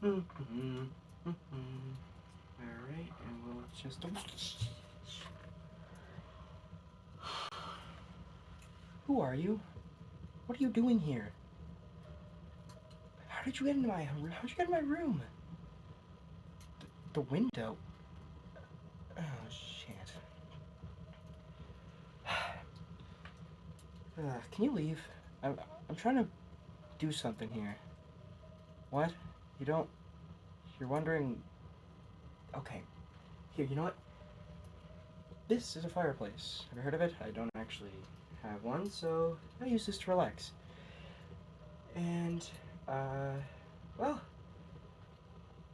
Alright, and we'll just... Who are you? What are you doing here? How did you get into my room? How did you get in my room? The window? Oh, shit. Can you leave? I'm trying to do something here. What? You don't... You're wondering... Okay. Here, you know what? This is a fireplace. Have you heard of it? I don't actually have one, so I use this to relax. And, well,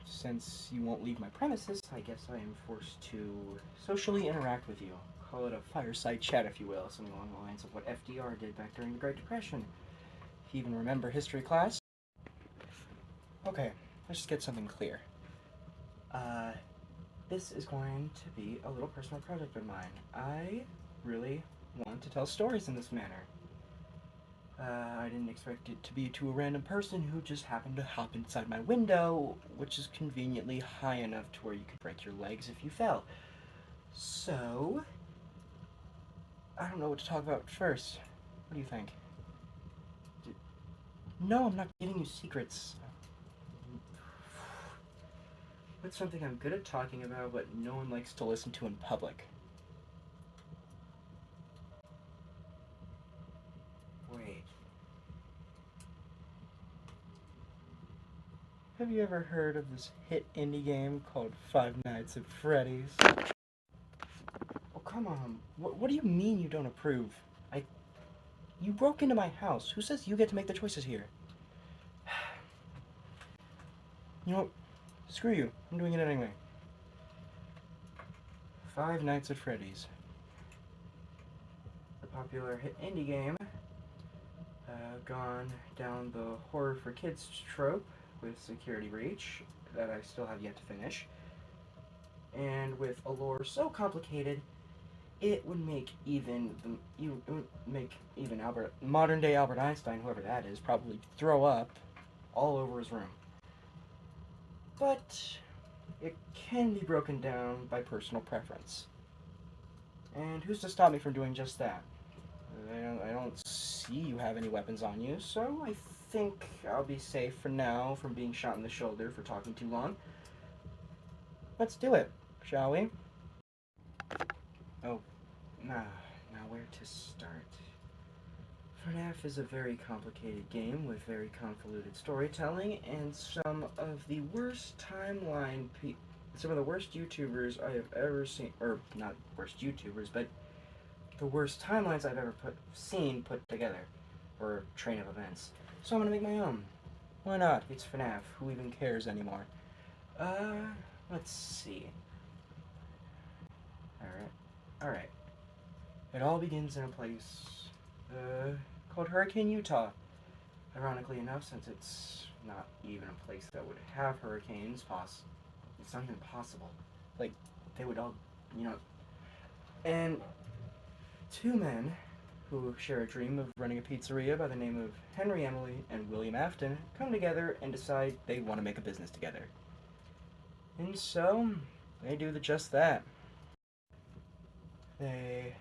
since you won't leave my premises, I guess I am forced to socially interact with you. Call it a fireside chat, if you will, something along the lines of what FDR did back during the Great Depression. If you even remember history class. Okay, let's just get something clear. This is going to be a little personal project of mine. I really want to tell stories in this manner. I didn't expect it to be to a random person who just happened to hop inside my window, which is conveniently high enough to where you could break your legs if you fell. So, I don't know what to talk about first. What do you think? No, I'm not giving you secrets. What's something I'm good at talking about but no one likes to listen to in public? Wait. Have you ever heard of this hit indie game called Five Nights at Freddy's? Oh, come on. What do you mean you don't approve? You broke into my house. Who says you get to make the choices here? You know what? Screw you. I'm doing it anyway. Five Nights at Freddy's. The popular hit indie game. Gone down the horror for kids trope with Security Breach that I still have yet to finish. And with a lore so complicated, it would make even modern day Albert Einstein, whoever that is, probably throw up all over his room. But it can be broken down by personal preference. And who's to stop me from doing just that? I don't see you have any weapons on you, so I think I'll be safe for now from being shot in the shoulder for talking too long. Let's do it, shall we? Oh, now where to start? FNAF is a very complicated game with very convoluted storytelling and some of the worst YouTubers I have ever seen, or not worst YouTubers, but the worst timelines I've ever seen put together, or train of events. So I'm gonna make my own. Why not? It's FNAF. Who even cares anymore? Let's see. Alright. It all begins in a place, called Hurricane, Utah. Ironically enough, since it's not even a place that would have hurricanes, it's not even possible. Like, they would all, and two men who share a dream of running a pizzeria by the name of Henry Emily and William Afton come together and decide they want to make a business together. And so, they do just that. They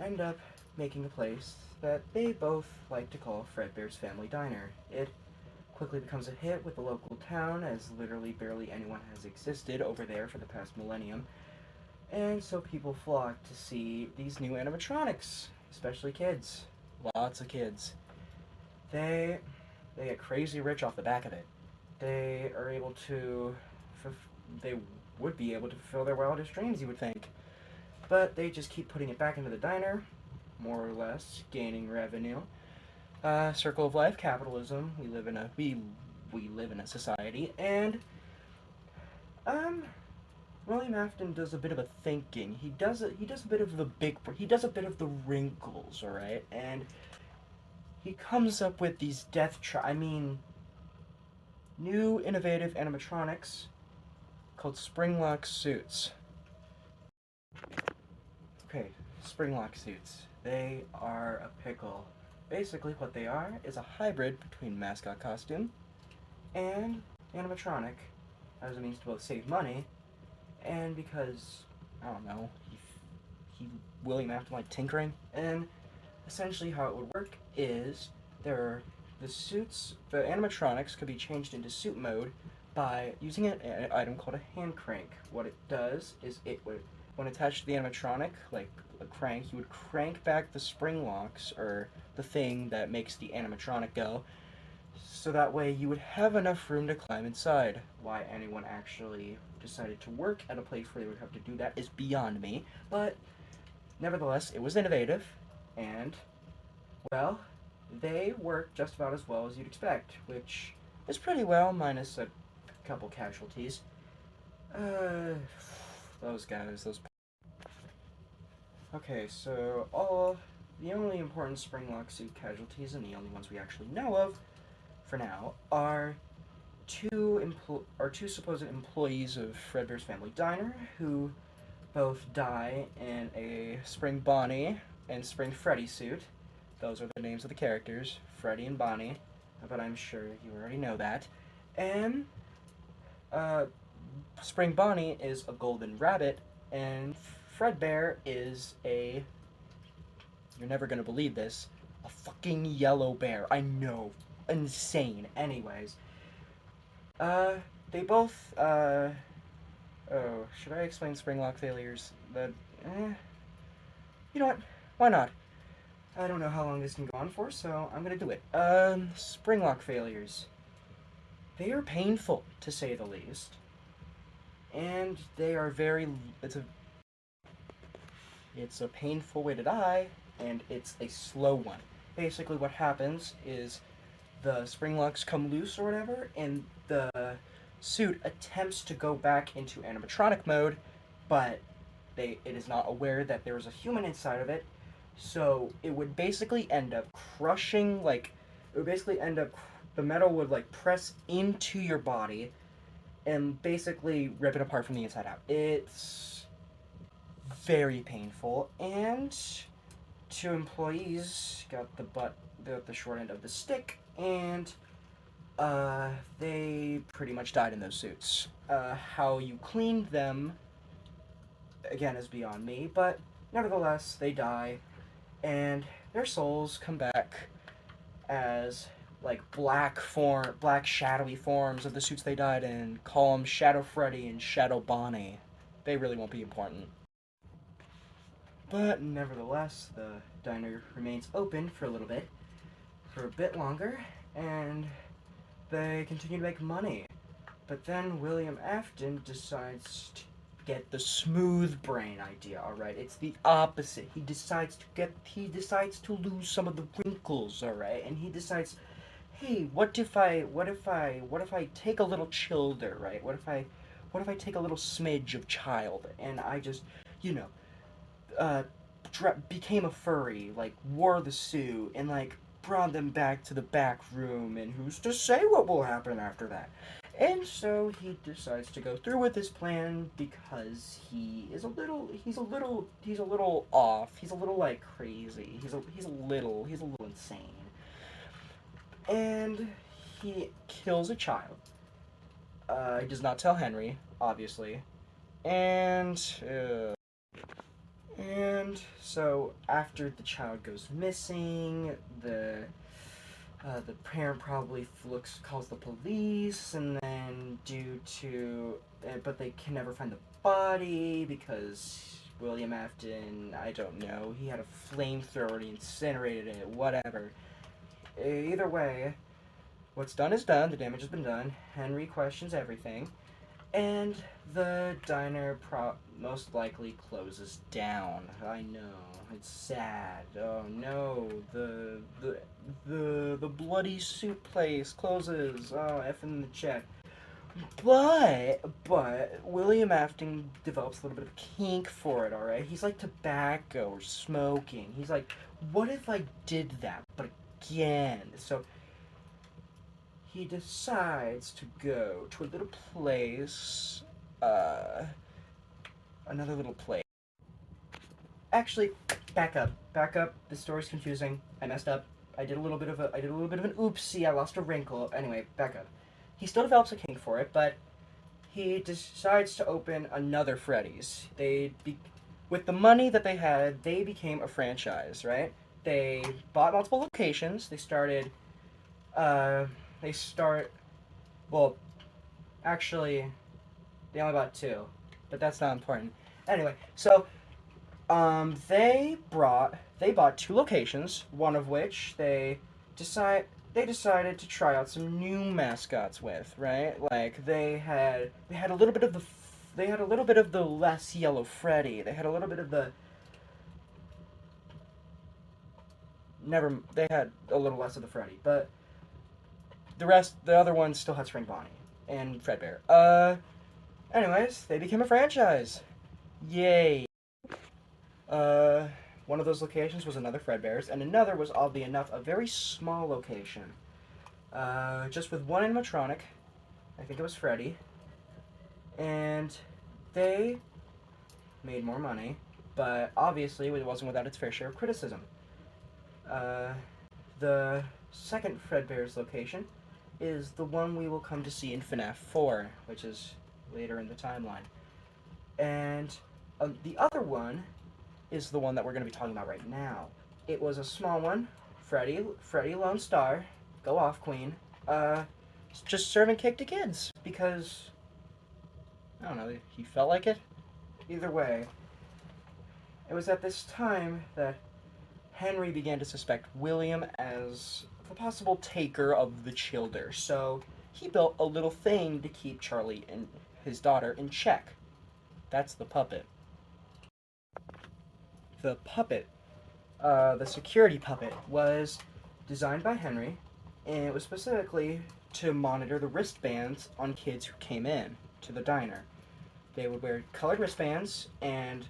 end up making a place that they both like to call Fredbear's Family Diner. It quickly becomes a hit with the local town, as literally barely anyone has existed over there for the past millennium. And so people flock to see these new animatronics, especially kids. Lots of kids. They get crazy rich off the back of it. They would be able to fulfill their wildest dreams, you would think. But they just keep putting it back into the diner, more or less, gaining revenue. Circle of life, capitalism. We live in a society, and William Afton does a bit of a thinking. He does a bit of the wrinkles, all right, and he comes up with these new innovative animatronics called Springlock suits. Okay, Springlock suits. They are a pickle. Basically, what they are is a hybrid between mascot costume and animatronic as a means to both save money and because, I don't know, William Afton liked tinkering. And essentially how it would work is there are the animatronics could be changed into suit mode by using an item called a hand crank. What it does is it would, when attached to the animatronic, like a crank, you would crank back the spring locks, or the thing that makes the animatronic go, so that way you would have enough room to climb inside. Why anyone actually decided to work at a place where they would have to do that is beyond me, but nevertheless, it was innovative, and, well, they work just about as well as you'd expect, which is pretty well, minus a couple casualties. Those guys, those... Okay, so the only important Springlock suit casualties, and the only ones we actually know of, for now, are two supposed employees of Fredbear's Family Diner, who both die in a Spring Bonnie and Spring Freddy suit. Those are the names of the characters, Freddy and Bonnie, but I'm sure you already know that. And Spring Bonnie is a golden rabbit, and Fredbear is a... You're never gonna believe this. A fucking yellow bear. I know. Insane. Anyways. They both, oh, should I explain Springlock failures? You know what? Why not? I don't know how long this can go on for, so I'm gonna do it. Springlock failures. They are painful, to say the least. And they are it's a painful way to die, and it's a slow one. Basically what happens is the spring locks come loose or whatever, and the suit attempts to go back into animatronic mode, but it is not aware that there is a human inside of it, so it would basically end up crushing, the metal would, press into your body, and basically rip it apart from the inside out. It's very painful, and two employees got the short end of the stick, and they pretty much died in those suits. How you cleaned them, again, is beyond me, but nevertheless, they die, and their souls come back as black shadowy forms of the suits they died in. Call them Shadow Freddy and Shadow Bonnie. They really won't be important. But nevertheless, the diner remains open for a bit longer, and they continue to make money. But then William Afton decides to get the smooth brain idea, alright? It's the opposite. He decides to lose some of the wrinkles, alright? And he decides, hey, what if I take a little childer, right? What if I take a little smidge of child, and I just, became a furry, wore the suit, and, brought them back to the back room, and who's to say what will happen after that? And so he decides to go through with his plan because he's a little off. He's a little crazy. He's a little insane. And he kills a child. He does not tell Henry, obviously. And so after the child goes missing, the parent probably calls the police, and then but they can never find the body because William Afton, I don't know, he had a flamethrower and he incinerated it, whatever. Either way, what's done is done, the damage has been done, Henry questions everything, and the diner most likely closes down. I know, it's sad. Oh no, the bloody suit place closes. Oh, F in the chat. But William Afton develops a little bit of kink for it, alright? He's like tobacco or smoking. He's like, what if I did that, but again? So he decides to go to a little place, another little place. Actually, back up. This story's confusing. I messed up. I did a little bit of an oopsie. I lost a wrinkle. Anyway, back up. he still develops a kink for it, but he decides to open another Freddy's. With the money that they had, they became a franchise, right? They bought multiple locations. They started, they start, well, actually, they only bought two, but that's not important. Anyway, so, they bought two locations, one of which they decided to try out some new mascots with, right? Like they had a little bit of the less yellow Freddy. They had a little bit of the never they had a little less of the Freddy, but the other ones still had Spring Bonnie and Fredbear. Anyways, they became a franchise. Yay. Uh One of those locations was another Fredbear's, and another was oddly enough a very small location. Just with one animatronic. I think it was Freddy. And they made more money, but obviously it wasn't without its fair share of criticism. The second Fredbear's location is the one we will come to see in FNAF 4, which is later in the timeline. And the other one is the one that we're going to be talking about right now. It was a small one. Freddy Lone Star. Go off, Queen. Just serving cake to kids because, I don't know, he felt like it. Either way, it was at this time that Henry began to suspect William as the possible taker of the childer, so he built a little thing to keep Charlie and his daughter in check. That's the puppet. The puppet, the security puppet, was designed by Henry, and it was specifically to monitor the wristbands on kids who came in to the diner. They would wear colored wristbands, and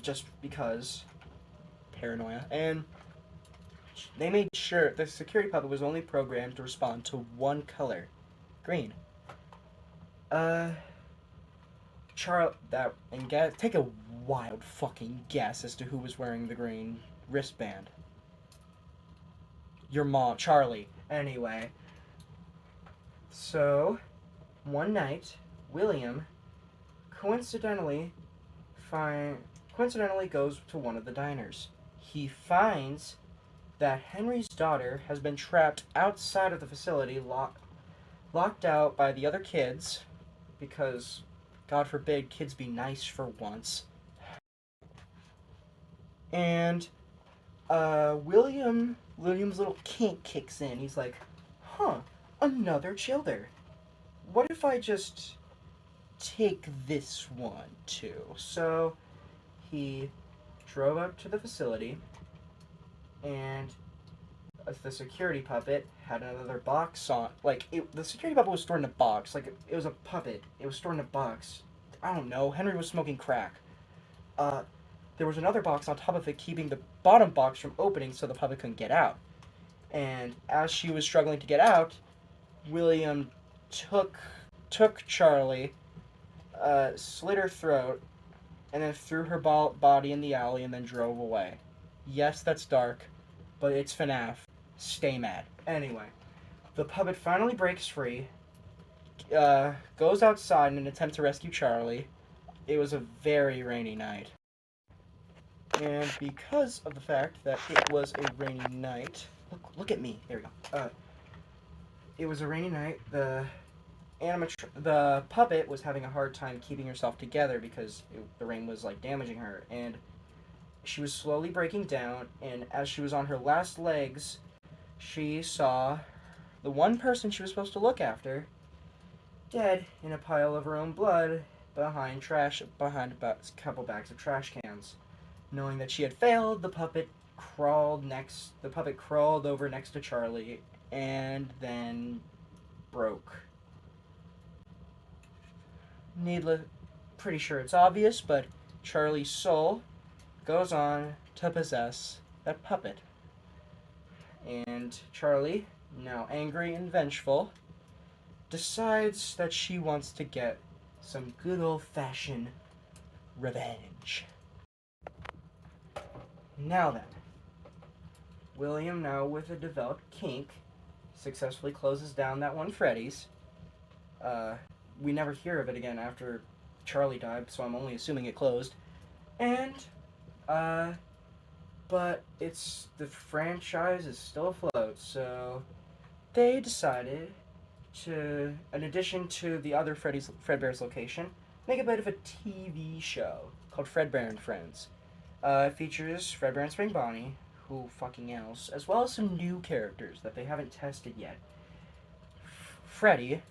just because paranoia, and they made sure the security puppet was only programmed to respond to one color, green. Take a wild fucking guess as to who was wearing the green wristband. Your mom, Charlie. Anyway, so one night, William coincidentally goes to one of the diners. He finds that Henry's daughter has been trapped outside of the facility, locked out by the other kids, because, God forbid, kids be nice for once. And, William's little kink kicks in. He's like, another childer. What if I just take this one, too? So, he drove up to the facility, and the security puppet had another box on. The security puppet was stored in a box. Like, it was a puppet. It was stored in a box. I don't know. Henry was smoking crack. There was another box on top of it, keeping the bottom box from opening so the puppet couldn't get out. And as she was struggling to get out, William took Charlie, slit her throat, and then threw her body in the alley and then drove away. Yes, that's dark, but it's FNAF. Stay mad. Anyway, the puppet finally breaks free, goes outside in an attempt to rescue Charlie. It was a very rainy night. And because of the fact that it was a rainy night... Look at me. There we go. It was a rainy night. The puppet was having a hard time keeping herself together because the rain was, damaging her. And she was slowly breaking down, and as she was on her last legs, she saw the one person she was supposed to look after dead in a pile of her own blood behind a couple bags of trash cans. Knowing that she had failed, the puppet crawled over next to Charlie and then broke. Pretty sure it's obvious, but Charlie's soul goes on to possess that puppet. And Charlie, now angry and vengeful, decides that she wants to get some good old-fashioned revenge. Now then, William, now with a developed kink, successfully closes down that one Freddy's, Uh, we never hear of it again after Charlie died, so I'm only assuming it closed. And, uh, but the franchise is still afloat, so they decided to, in addition to the other Fredbear's location, make a bit of a TV show called Fredbear and Friends. It features Fredbear and Spring Bonnie, who fucking else, as well as some new characters that they haven't tested yet. Freddy,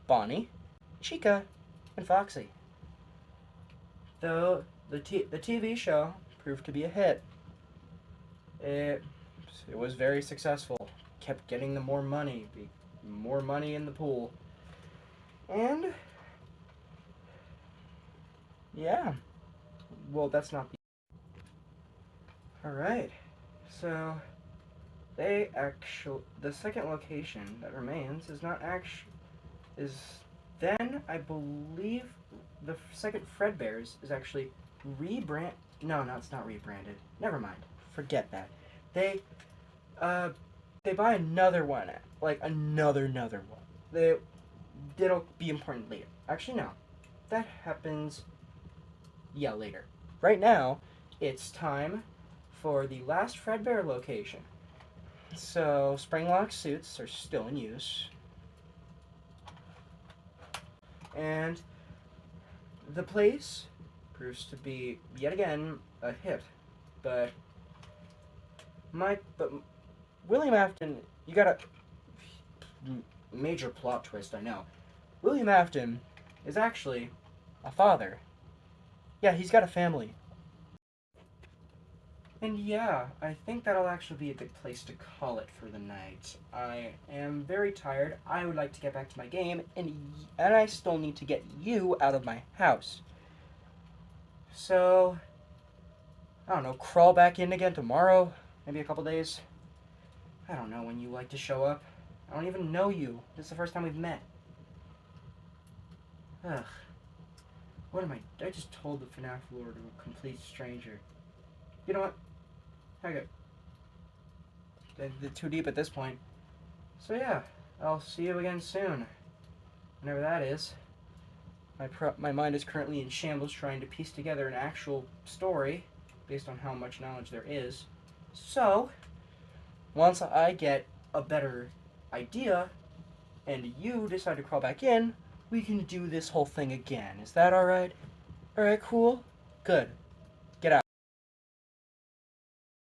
Bonnie, Chica, and Foxy. Though the TV show proved to be a hit, it it was very successful. Kept getting them more money in the pool, and yeah. Well, that's not the. All right. So the second location that remains is not actually is then I believe the second Fredbear's is actually rebrand. No, it's not rebranded. Never mind. Forget that. They uh they buy another one, like another one. It'll be important later. Actually, no, that happens. Yeah, later. Right now, it's time for the last Fredbear location. So Springlock suits are still in use, and the place proves to be yet again a hit. But but William Afton, you got a major plot twist. I know. William Afton is actually a father. Yeah, he's got a family. And yeah, I think that'll actually be a good place to call it for the night. I am very tired. I would like to get back to my game, and I still need to get you out of my house. So, I don't know, crawl back in again tomorrow? Maybe a couple days? I don't know when you like to show up. I don't even know you. This is the first time we've met. Ugh. What am I just told the FNAF lore to a complete stranger. You know what? Okay. They're too deep at this point. So yeah, I'll see you again soon. Whenever that is. My mind is currently in shambles trying to piece together an actual story based on how much knowledge there is. So, once I get a better idea and you decide to crawl back in, we can do this whole thing again. Is that alright? Alright, cool? Good.